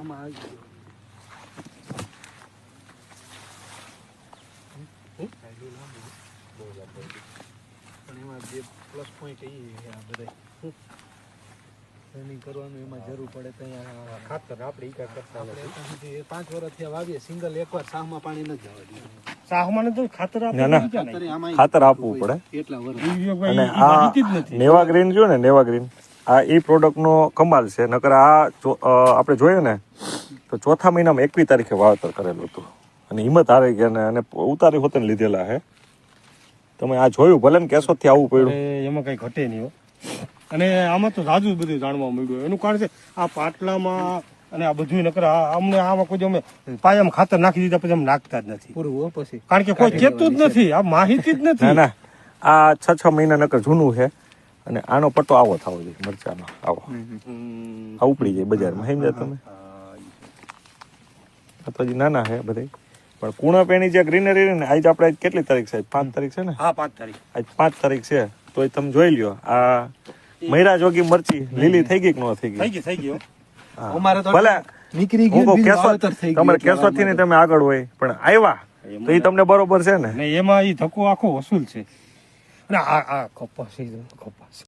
આમાં આવી ગયો પણ એમાં જે પ્લસ પોઈન્ટ એ આ બધા રનિંગ કરવાનું એમાં જરૂર પડે તો અહીંયા ખાતર આપણે ઈ કાંઈ કરતા આપણે નથી. અત્યાર સુધી 5 વર્ષથી આ વાવીએ સિંગલ એકવાર સાહમાં પાણી ન જવા દઈએ સાહમાં તો ખાતર ના, ના. ખાતર આમાં ખાતર આપવું પડે. એટલા વર્ષ અને આ નેવા ગ્રીન જો ને નેવા ગ્રીન આ એ પ્રોડક્ટનો કમાલ છે. નકર આ આપણે જોઈએ ને તો ચોથા મહિનામાં 21 તારીખે વાવેતર કરેલું હતું અને હિંમત હારી ગયા ને અને ઉતારી હોતે લીધેલા હે. તમે આ જોયું ભલે ને કેશોદથી આવવું પડ્યું. એમાં કઈ ઘટે નહીં હો. અને આમાં તો રાજુ બધું જાણવા મળ્યું. એનું કારણ છે આ પાટલામાં અને આ બધું નકર અમને આમાં કોઈ અમે પાયામાં ખાતર નાખી દીધા પછી અમે નાખતા જ નથી. પૂરું હો પછી કારણ કે કોઈ કહેતું જ નથી, આ માહિતી જ ના નથી. ના આ 6 મહિના નકર જૂનું છે અને આનો પટ્ટો આવો થવો જોઈએ મરચાનો આવો આ ઉપડી જાય બજારમાં સમજ્યા તમે. આ તો હજી નાના છે બધે પણ કુણપેની જે ગ્રીનરી ને આજે આપણે કેટલી તારીખ છે? 5 તારીખ છે ને? હા 5 તારીખ. આજ 5 તારીખ છે તો તમે જોઈ લ્યો આ મૈરા જોગી મરચી લીલી થઈ ગઈ કે ન થઈ ગઈ? થઈ ગયો. હા. અમારે તો ભલે નીકળી હું ગયું કહું બીજું કેશોદ વાવેતર થઈ ગયું તમારે એટલે કેશોદથી ને તમે આગળ હોય પણ આવ્યા તો એ તમને બરોબર છે ને. ને એમાં ઈ ધક્કો આખો વસૂલ છે. અને આ કપાસ કપાસ